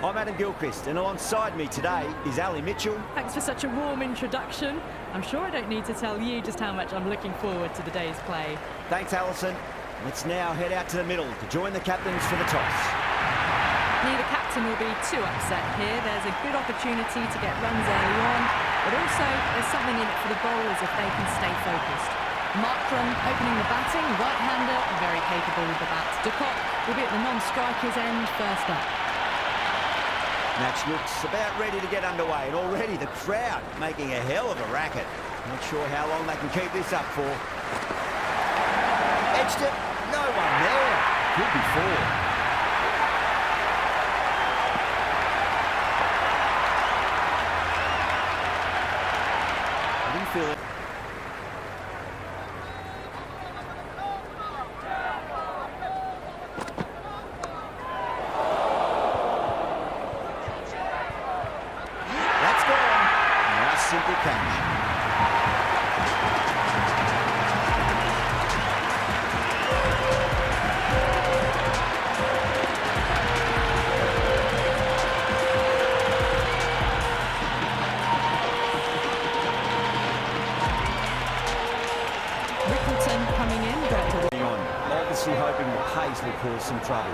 I'm Adam Gilchrist, and alongside me today is Ali Mitchell. Thanks for such a warm introduction. I'm sure I don't need to tell you just how much I'm looking forward to the day's play. Thanks, Alison. Let's now head out to the middle to join the captains for the toss. Neither captain will be too upset here. There's a good opportunity to get runs early on, but also there's something in it for the bowlers if they can stay focused. Markram opening the batting, right-hander, very capable with the bat. De Kock will be at the non-striker's end first up. Match looks about ready to get underway, and already the crowd making a hell of a racket. Not sure how long they can keep this up for. Edged it, no one there. Could be four. I didn't feel it. Simple catch. Rickleton coming in, obviously hoping the pace will cause some trouble.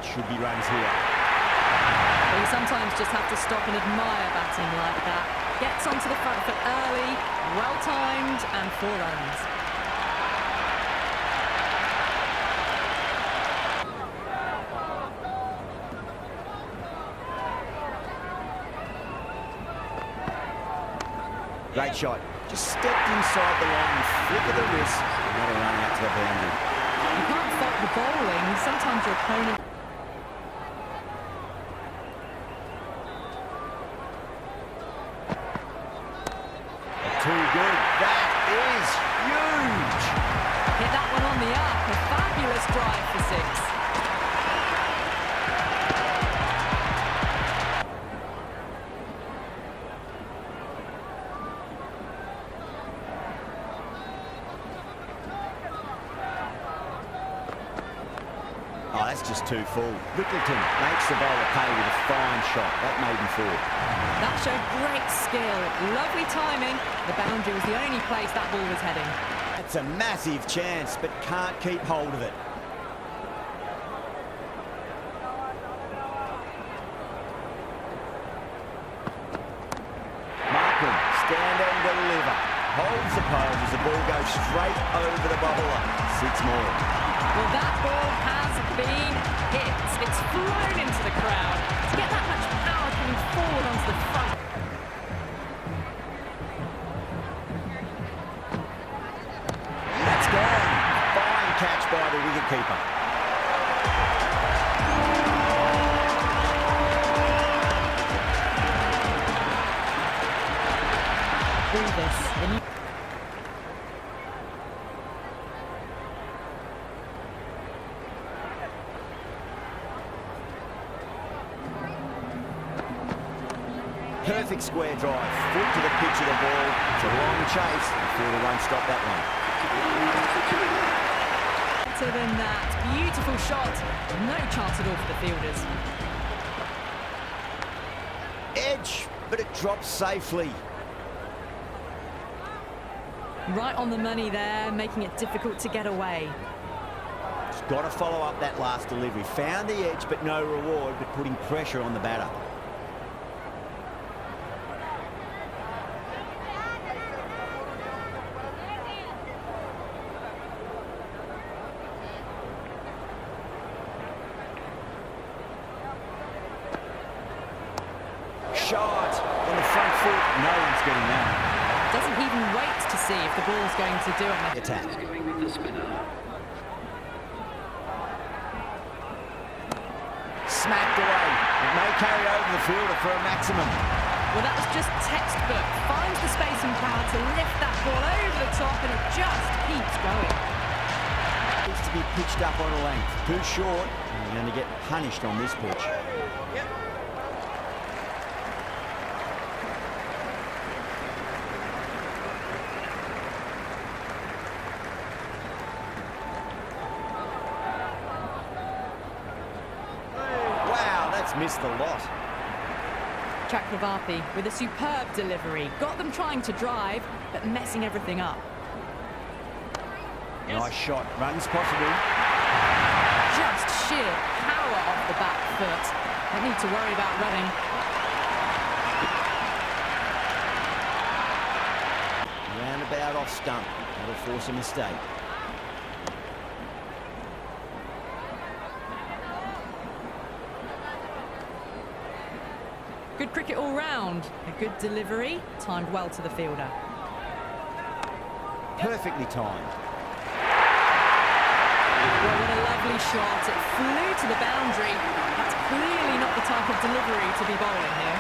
Should be runs here. Well, you sometimes just have to stop and admire batting like that. Gets onto the front foot early, well-timed, and 4 runs. Great shot. Just stepped inside the line, flick of the wrist, and let it run out to the boundary. You can't fault the bowling. Sometimes your opponent... Too good. That is huge. Hit that one on the up. A fabulous drive for 6. Oh, that's just too full. Rickleton makes the bowler pay with a fine shot. That made him 4. That showed great skill. Lovely timing. The boundary was the only place that ball was heading. That's a massive chance, but can't keep hold of it. Markram, stand and deliver. Holds the pose as the ball goes straight over the bubbler. 6 more. Well, that ball has been hit. It's flown into the crowd. To get that much power coming forward onto the front. That's gone. Fine catch by the wicketkeeper. Do this. Perfect square drive, foot to the pitch of the ball. It's a long chase. The fielder won't stop that one. Better than that. Beautiful shot. No chance at all for the fielders. Edge, but it drops safely. Right on the money there, making it difficult to get away. Just got to follow up that last delivery. Found the edge, but no reward, but putting pressure on the batter. Shot on the front foot. No one's getting that. Doesn't even wait to see if the ball's going to do it. Attack. Smacked away. It may carry over the fielder for a maximum. Well, that was just textbook. Finds the space and power to lift that ball over the top, and it just keeps going. be pitched up on a length. Too short, and you're going to get punished on this pitch. Yep. Wow, that's missed the lot. Chakravarti with a superb delivery. Got them trying to drive, but messing everything up. Nice shot. Runs possible. Just sheer power off the back foot. Don't need to worry about running. Roundabout off stump. That'll force a mistake. Good cricket all round. A good delivery, timed well to the fielder. Perfectly timed. Well, what a lovely shot. It flew to the boundary. That's clearly not the type of delivery to be bowling here.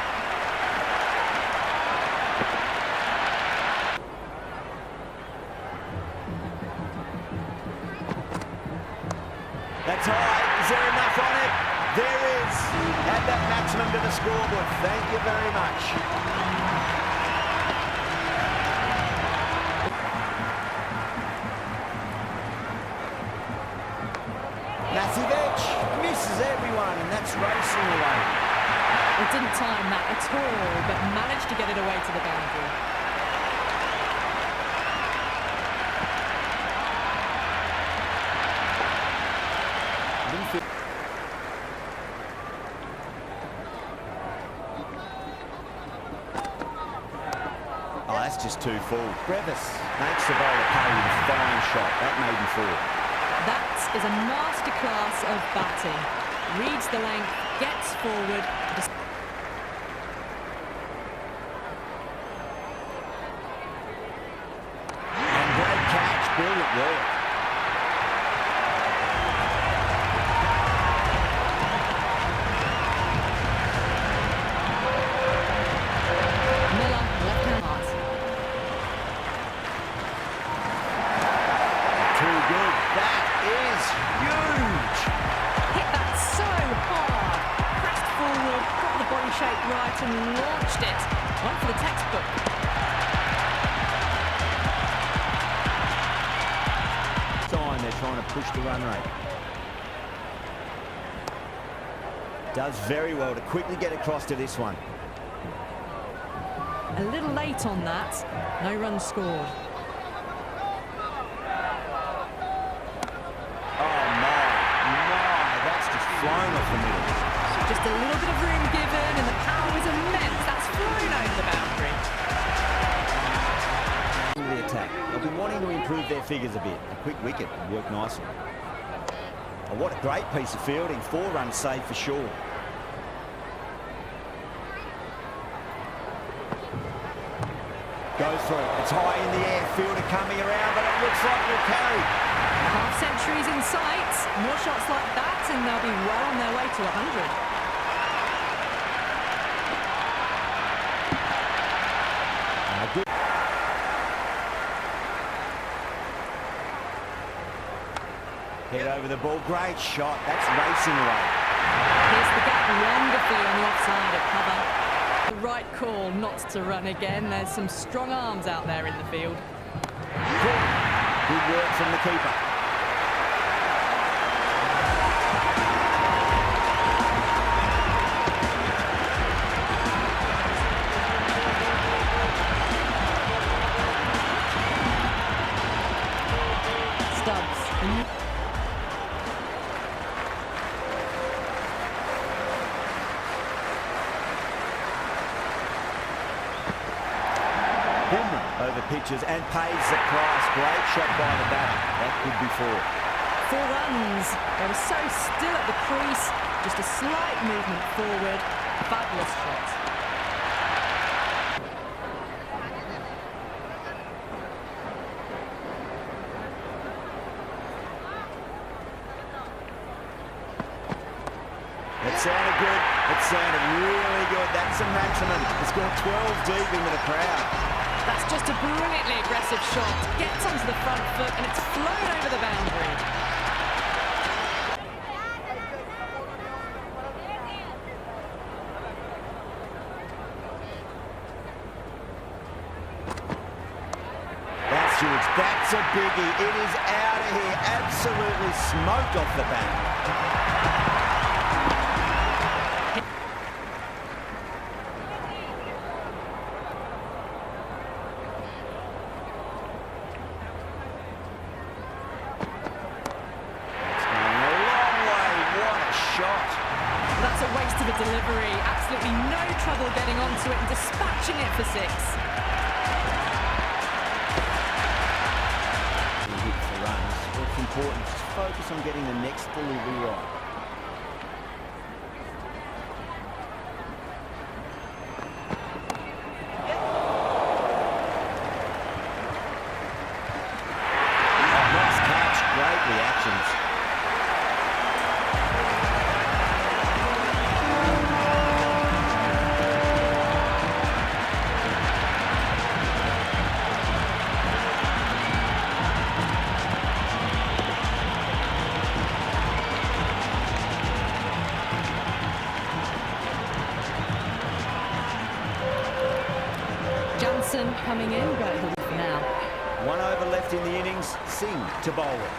That's high. Is there enough on it? There is. Add that maximum to the scoreboard. Thank you very much. Massive edge. Misses everyone, and that's racing away. It didn't time that at all, but managed to get it away to the boundary. Oh, that's just too full. Brevis makes the bowler pay with a fine shot. That may be four. That is a masterclass of batting. Reads the length, gets forward. And great catch. Brilliant work. Miller, left-hand pass. Too good. That is huge. Hit that so hard. Pressed forward, got the body shape right and launched it. One for the textbook. Time they're trying to push the run rate. Does very well to quickly get across to this one. A little late on that. No runs scored. Oh my, that's just flown off the middle. Just a little bit of room given and the power was immense. That's flown over the boundary. The attack. They'll be wanting to improve their figures a bit. A quick wicket would work nicely. Oh, what a great piece of fielding. 4 runs saved for sure. Goes for it. It's high in the air. Fielder coming around, but it looks like it'll carry. Half centuries in sight. More shots like that and they'll be well on their way to 100. Good. Head over the ball. Great shot. That's racing away. Here's the gap wonderfully on the offside at cover. The right call not to run again. There's some strong arms out there in the field. Good work from the keeper. Over pitches and pays the price. Great shot by the batter. That could be 4. 4 runs. They were so still at the crease. Just a slight movement forward. Fabulous shot. It sounded good. It sounded really good. That's a maximum. It's gone 12 deep into the crowd. That's just a brilliantly aggressive shot. Gets onto the front foot and it's flown over the boundary. a biggie. It is out of here. Absolutely smoked off the bat. That's a waste of a delivery. Absolutely no trouble getting onto it and dispatching it for 6. Hit for runs. What's important is focus on getting the next delivery right. Nice catch. Great reactions. Johnson coming in, but for now. 1 over left in the innings. Singh to bowl it.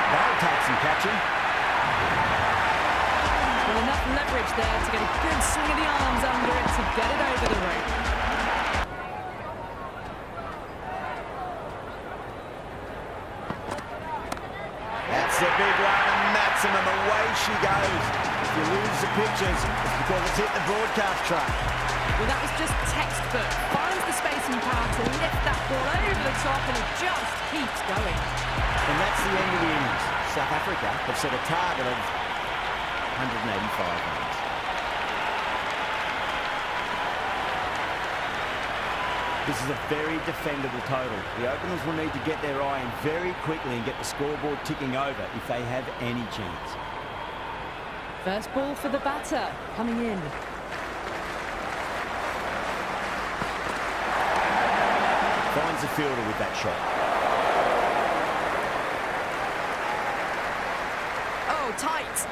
That'll take some catching. Well, enough leverage there to get a good swing of the arms under it to get it over the rope. That's a big one, and Maximum, away she goes. If you lose the pictures, it's because it's hit the broadcast track. Well, that was just textbook. Finds the space and power to lift that ball over the top, and it just keeps going. And that's the end of the innings. South Africa have set a target of 185 runs. This is a very defendable total. The openers will need to get their eye in very quickly and get the scoreboard ticking over if they have any chance. First ball for the batter, coming in. Finds the fielder with that shot. Oh, tight.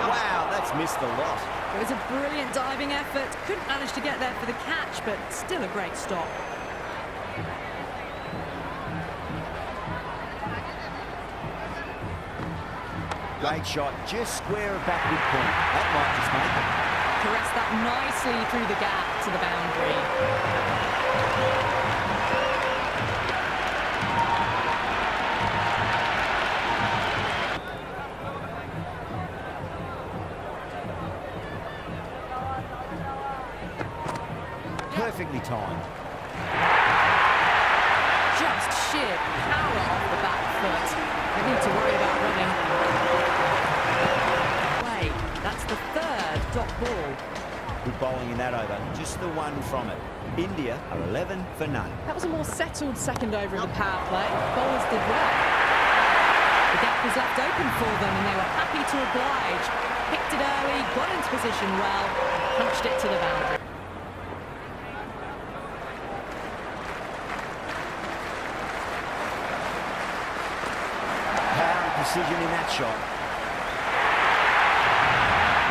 Wow, that's missed the lot. It was a brilliant diving effort. Couldn't manage to get there for the catch, but still a great stop. Great shot, just square of backward point. That might just make it. Caressed that nicely through the gap to the boundary. Perfectly timed. Just sheer power off the back foot. You need to worry about running. Wait, that's the 3rd dot ball. Good bowling in that over. Just the one from it. India are 11 for none. That was a more settled second over of the power play. Bowlers did well. The gap was left open for them and they were happy to oblige. Picked it early, got into position well, punched it to the boundary. Precision in that shot.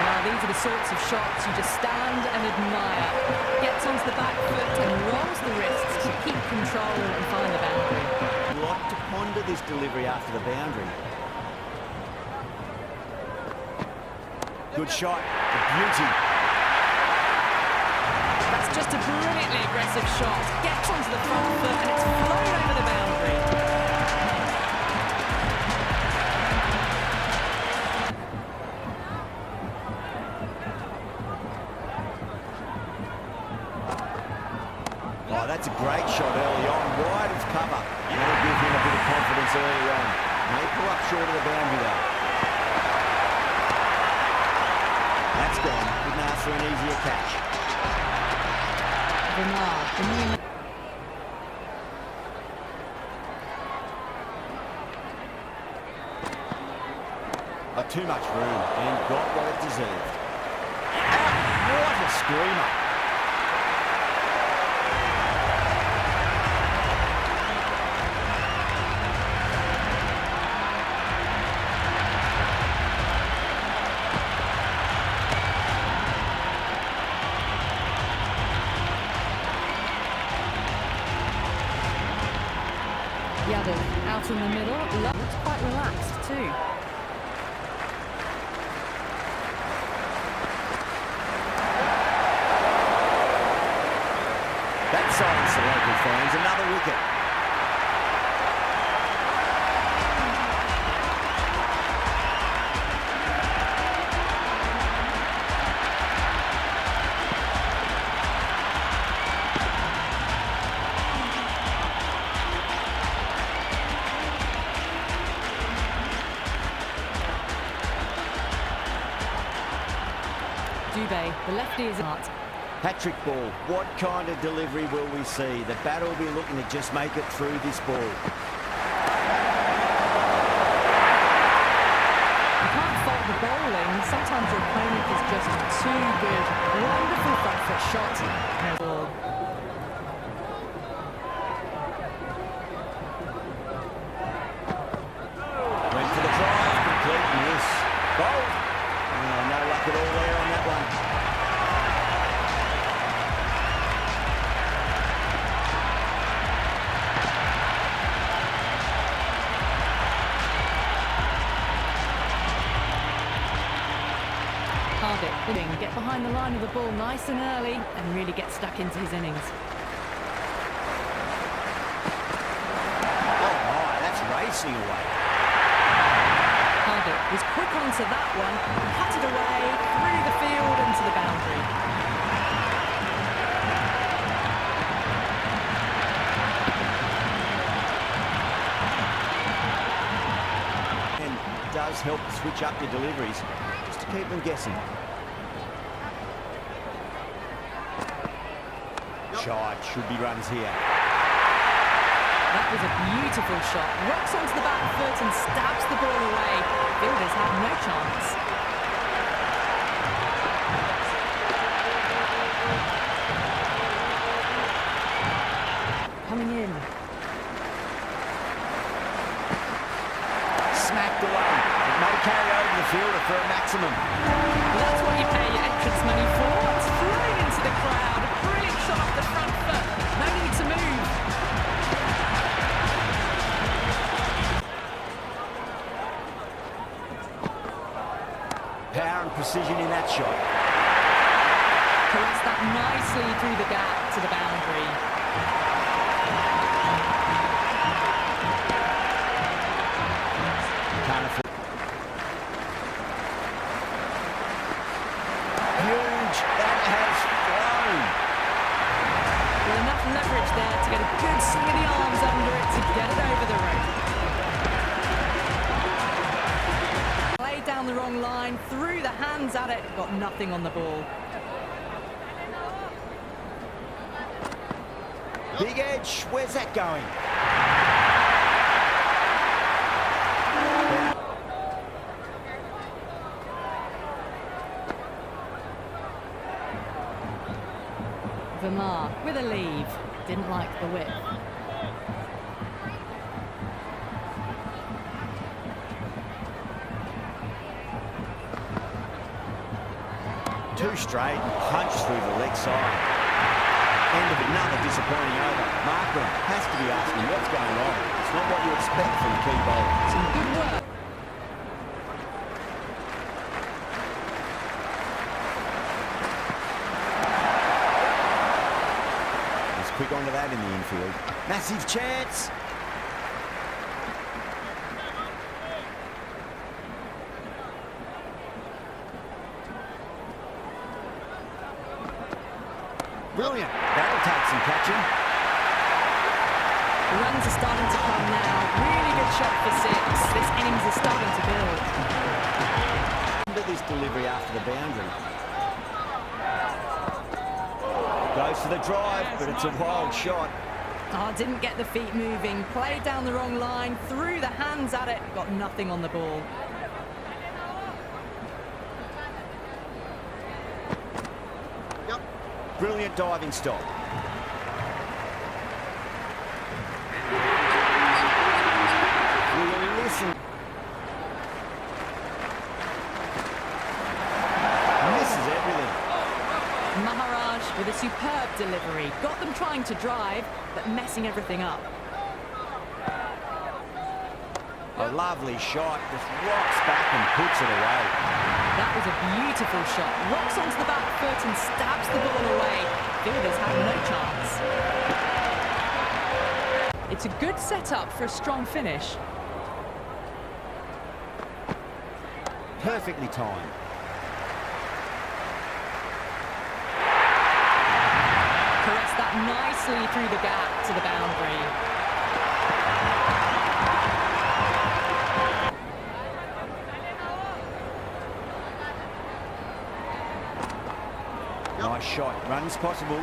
Well, these are the sorts of shots you just stand and admire. Gets onto the back foot and rolls the wrists to keep control and find the boundary. A lot to ponder this delivery after the boundary. Good shot. A beauty. That's just a brilliantly aggressive shot. Gets onto the front foot and it's flown over the boundary. Oh, that's a great shot early on, wide of cover. That'll give him a bit of confidence early on. May pull up short of the boundary though. That's gone. Couldn't ask for an easier catch. Too much room and got what it deserved. What a screamer. Yadav out in the middle. Looks quite relaxed too. That silenced the local fans. Another wicket. Dubé, the lefty is out. Hat-trick ball. What kind of delivery will we see? The batter will be looking to just make it through this ball. You can't fault the bowling. Sometimes your opponent is just too good. Wonderful front foot shot. Went for the drive. Complete miss. Bowled. Oh, no luck at all there on that one. Get behind the line of the ball nice and early and really get stuck into his innings. Oh my, that's racing away. Hardik was quick onto that one, cut it away, through the field into the boundary. And does help switch up your deliveries, just to keep them guessing. Shot, should be runs here. That was a beautiful shot. Rocks onto the back foot and stabs the ball away. Fielders have no chance. Coming in. Smacked away. It may carry over the fielder for a maximum. That's what you pay your entrance money for. It's flying into the crowd. A brilliant shot off the front foot. No need to move. Power and precision in that shot. Collects that nicely through the gap to the boundary. Can't afford. Huge. That has flown. With enough leverage there to get a good swing of the arms under it to get it over the rope. Played down the wrong line, threw the hands at it, got nothing on the ball. Big edge. Where's that going? Verma with a leave. Didn't like the whip. Two straight and punch through the leg side. End of another disappointing over. Markram has to be asking what's going on. It's not what you expect from a key bowler. Some good work. He's quick onto that in the infield. Massive chance. Brilliant. That'll take some catching. Runs are starting to come now. Really good shot for six. This innings is starting to build. Under this delivery after the boundary. Goes for the drive, but it's a wild shot. Oh, didn't get the feet moving. Played down the wrong line. Threw the hands at it. Got nothing on the ball. Brilliant diving stop. Will listen. Misses everything. Maharaj with a superb delivery. Got them trying to drive, but messing everything up. A lovely shot, just rocks back and puts it away. That was a beautiful shot. Rocks onto the back foot and stabs the ball away. Fielders have no chance. It's a good setup for a strong finish. Perfectly timed. Caress that nicely through the gap to the boundary. Nice shot. Runs possible.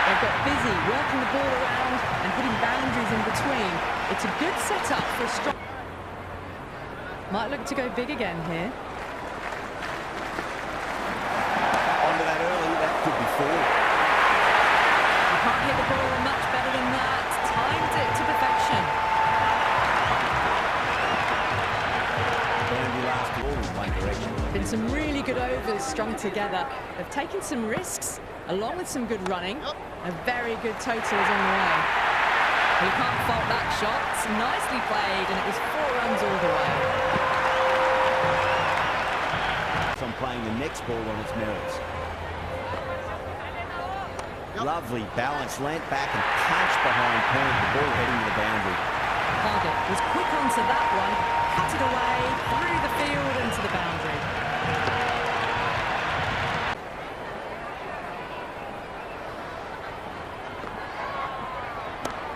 They've got busy working the ball around and putting boundaries in between. It's a good setup for a strong... Might look to go big again here. Onto that early, that could be four. You can't hit the ball much better than that. Timed it to perfection. Boundary last ball in one direction. Been some really good overs strung together. They've taken some risks, along with some good running. A very good total is on the way. You can't fault that shot. It's nicely played, and it was 4 runs all the way. On playing the next ball on its merits. Lovely balance, leant back and punched behind point, the ball heading to the boundary. Target was quick onto that one, cut it away, through the field into the boundary.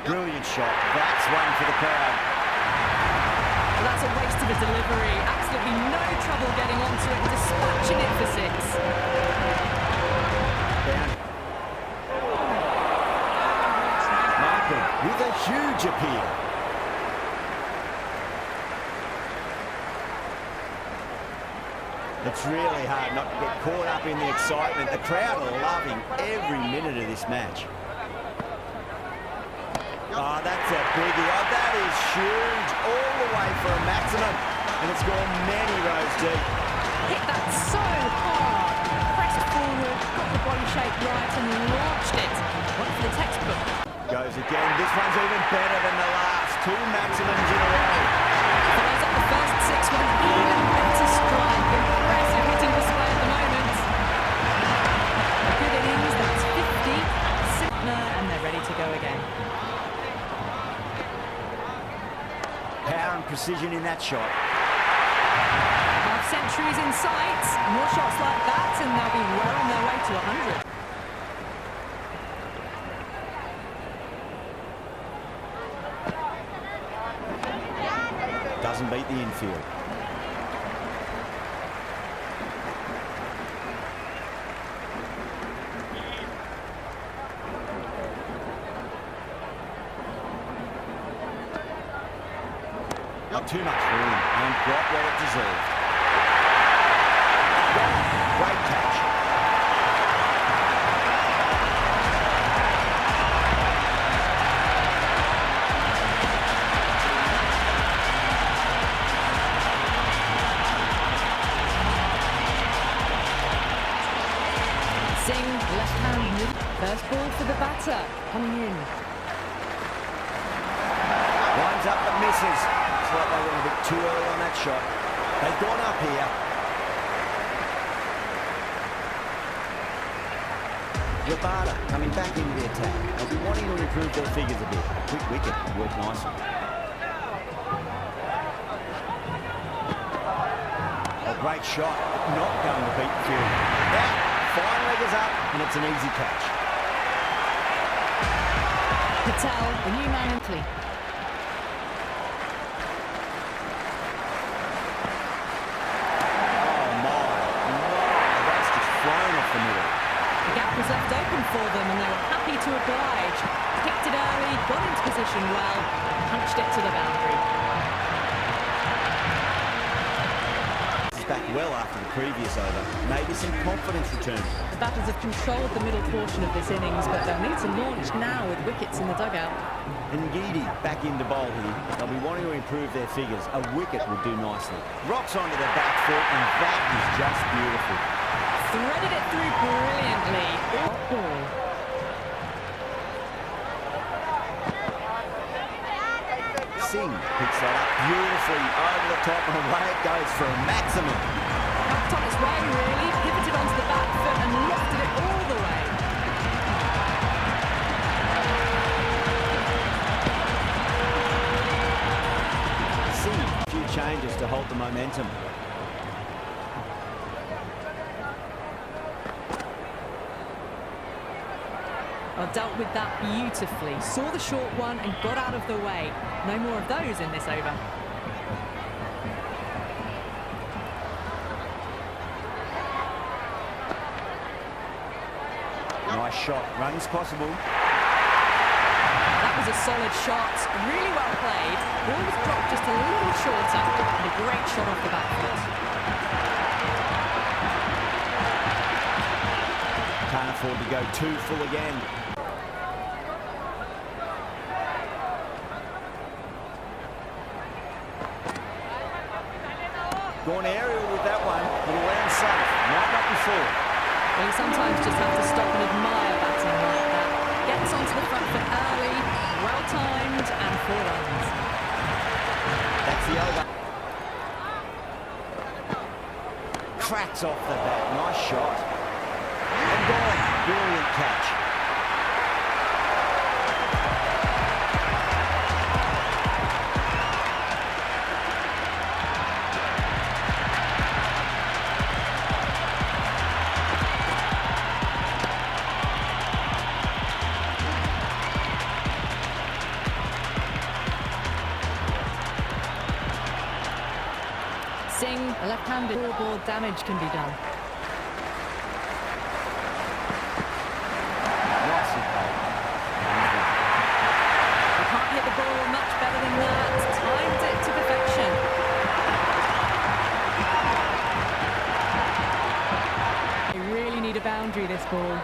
Brilliant shot. That's one for the crowd. Well, that's a waste of a delivery. Absolutely no trouble getting onto it and dispatching it for 6. Markham with a huge appeal. It's really hard not to get caught up in the excitement. The crowd are loving every minute of this match. Oh, that's a biggie. Oh, that is huge. All the way for a maximum. And it's gone many rows deep. Hit that so hard. Pressed forward, got the body shape right and launched it. One for the textbook. Goes again. This one's even better than the last. 2 maximums in a row. Follows up the first 6 with an even better strike. Impressive hitting display at the moment. A good innings, that's 50. Sitner, and they're ready to go again. Power and precision in that shot. Half centuries in sight. More shots like that and they'll be well on their way to 100. Doesn't beat the infield. Not too much room and got what it deserved. Great catch. Singh, left hand mid. First ball for the batter, coming in. Lines up but misses. Looks like they went a bit too early on that shot. They've gone up here. Rabada coming back into the attack. They'll be wanting to improve their figures a bit. Quick wicket worked nicely. A great shot, but not going to beat the field. Now, fine leggers up, and it's an easy catch. Patel, the new man in play. The gap was left open for them and they were happy to oblige. Picked it early, got into position well, punched it to the boundary. He's back well after the previous over. Maybe some confidence return. The batters have controlled the middle portion of this innings, but they'll need to launch now with wickets in the dugout. And Ngidi back into bowl here. They'll be wanting to improve their figures. A wicket would do nicely. Rocks onto the back foot, and that is just beautiful. Threaded it through brilliantly. Ball. Singh Picks that up beautifully over the top and away it goes for a maximum. Kept on its way, really. Pivoted onto the back foot and lofted it all the way. See a few changes to hold the momentum. Well, dealt with that beautifully. Saw the short one and got out of the way. No more of those in this over. Nice shot. Runs possible. That was a solid shot. Really well played. Ball was dropped just a little shorter. And a great shot off the back foot. Can't afford to go too full again. Gone aerial with that one. It'll land safe. Might not be full. Well, you sometimes just have to stop and admire batting like that. Gets onto the front foot early, well timed, and 4 runs. That's the over. Cracks off the bat. Nice shot. And gone. Brilliant catch. Singh, a left-handed scoreboard damage can be done. Nicely played. He can't hit the ball much better than that. Timed it to perfection. They really need a boundary, this ball.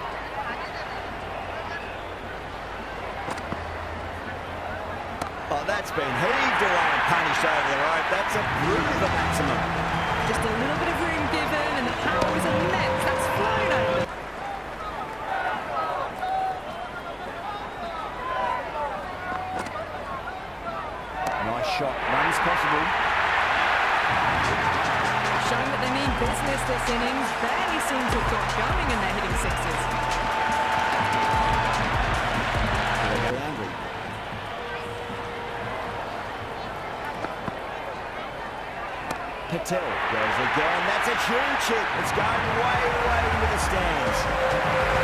Oh, that's been heaved away and punished over the rope. That's a brute of a maximum. Just a little bit of room given, and the power is immense. That's flown over. Nice shot. Runs possible. Showing that they mean business this innings. Barely seem to have got going, and they're hitting sixes. They're very angry. Patel goes again. That's a huge hit. It's going way, way into the stands.